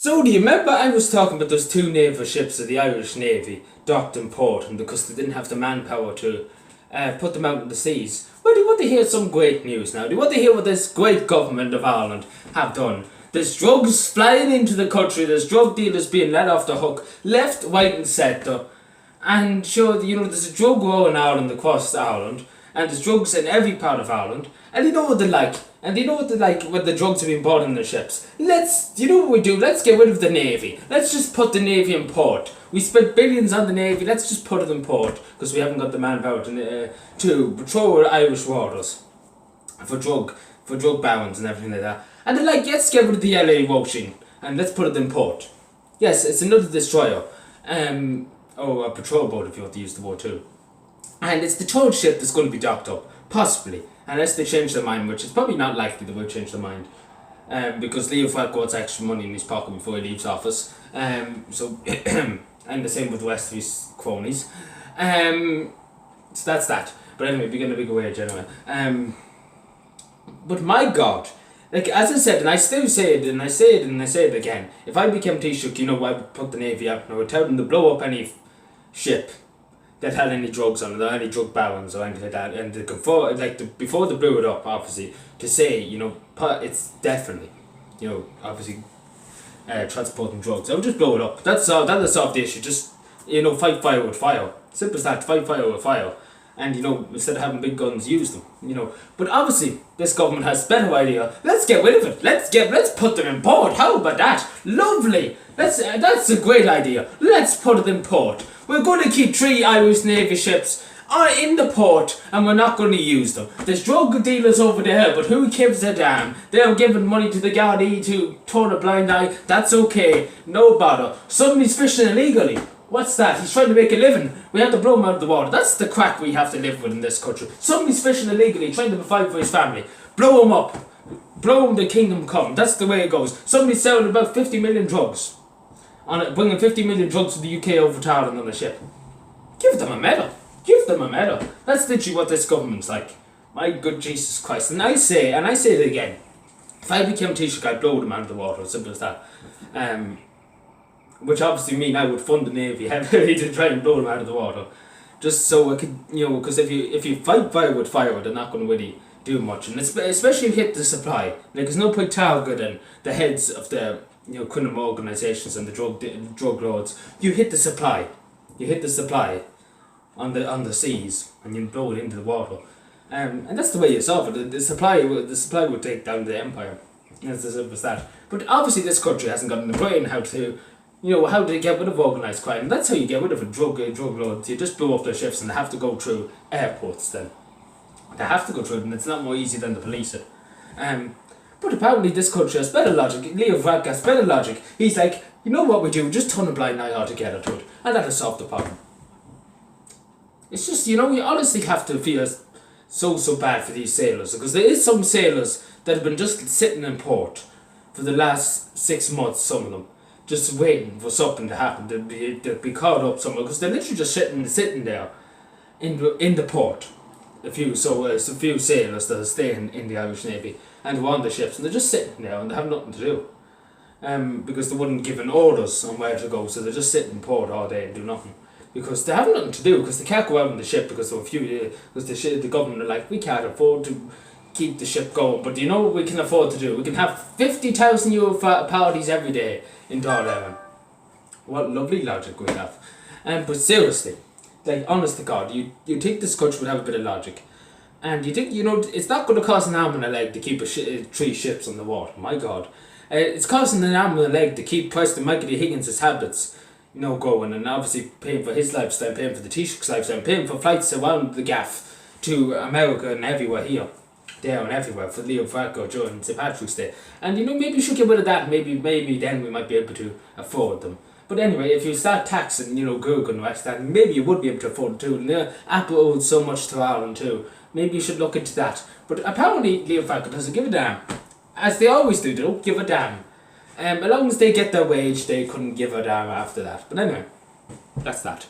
So do you remember I was talking about those two naval ships of the Irish Navy docked in port, and because they didn't have the manpower to put them out in the seas? Well, do you want to hear some great news now? Do you want to hear what this great government of Ireland have done? There's drugs flying into the country, there's drug dealers being let off the hook, left, right and centre. And sure, there's a drug war in Ireland across Ireland, and there's drugs in every part of Ireland, and you know what they're like. And you know what they're like when the drugs are being bought in the ships. You know what we do? Let's get rid of the Navy. Let's just put the Navy in port. We spent billions on the Navy, let's just put it in port, because we haven't got the manpower to patrol our Irish waters for drug barons and everything like that. And they're like, let's get rid of the LA washing, and let's put it in port. Yes, it's another destroyer. Or a patrol boat if you want to use the word too. And it's the third ship that's going to be docked up, possibly, unless they change their mind, which is probably not likely they will change their mind, because Leo Falk wants extra money in his pocket before he leaves office. And the same with the rest of his cronies. So that's that. But anyway, we're getting a bigger wage anyway. But my God, like as I said, and I still say it, and I say it, and I say it again. If I became Taoiseach, I would put the Navy out, and I would tell them to blow up any ship that had any drugs on it, or any drug barons or anything like that, and before they blew it up, obviously, to say, it's definitely, obviously, transporting drugs. I would just blow it up. That'll solve the issue. Just, fight fire with fire. Simple as that. Fight fire with fire. And, instead of having big guns, use them, But obviously, this government has a better idea. Let's get rid of it. Let's put them in port. How about that? Lovely. That's a great idea. Let's put it in port. We're going to keep 3 Irish Navy ships in the port, and we're not going to use them. There's drug dealers over there, but who gives a damn? They're giving money to the Gardaí to turn a blind eye. That's okay. No bother. Somebody's fishing illegally. What's that? He's trying to make a living. We have to blow him out of the water. That's the crack we have to live with in this country. Somebody's fishing illegally, trying to provide for his family. Blow him up. Blow him the kingdom come. That's the way it goes. Somebody's selling about 50 million drugs. Bringing 50 million drugs to the UK over to Ireland on a ship. Give them a medal. Give them a medal. That's literally what this government's like. My good Jesus Christ. And I say it again. If I became Taoiseach, I'd blow them out of the water. As simple as that. Which obviously mean I would fund the Navy heavily to try and blow them out of the water. Just so I could, because if you fight fire with fire, they're not going to really do much. And especially if you hit the supply. Like, there's no point targeting the heads of the, criminal organisations and the drug lords. You hit the supply. You hit the supply on the seas, and you blow it into the water. And that's the way you solve it. The supply would take down the empire. It's as simple as that. But obviously this country hasn't got in the brain how to get rid of organised crime. That's how you get rid of a drug lords. You just blow up their ships, and they have to go through airports then. They have to go through it, and it's not more easy than to police it. But apparently this country has better logic. Leo Varadkar has better logic. He's like, you know what we do? Just turn a blind eye altogether to it, and that'll solve the problem. It's just, we honestly have to feel so bad for these sailors, because there is some sailors that have been just sitting in port for the last 6 months, some of them, just waiting for something to happen. They'd be caught up somewhere, because they're literally just sitting there in the port. A few sailors that are staying in the Irish Navy and who are on the ships, and they're just sitting there and they have nothing to do. Because they wouldn't given orders on where to go, so they're just sitting in port all day and do nothing. Because they have nothing to do, because they can't go out on the ship, because the government are like, we can't afford to keep the ship going. But do you know what we can afford to do? We can have 50,000 euro parties every day in Darlington. What lovely logic we have. But seriously, like, honest to God, you think this country would have a bit of logic, and you think, it's not going to cost an arm and a leg to keep 3 ships on the water. My God, it's costing an arm and a leg to keep Preston Michael D. Higgins' habits, going, and obviously paying for his lifestyle, paying for the Taoiseach's lifestyle, paying for flights around the gaff to America and everywhere here, there and everywhere for Leo Varadkar during St. Patrick's Day. And maybe you should get rid of that. Maybe then we might be able to afford them. But anyway, if you start taxing, Google and the rest of that, maybe you would be able to afford it too. And Apple owes so much to Ireland too. Maybe you should look into that. But apparently, Leo Varadkar doesn't give a damn. As they always do, they don't give a damn. As long as they get their wage, they couldn't give a damn after that. But anyway, that's that.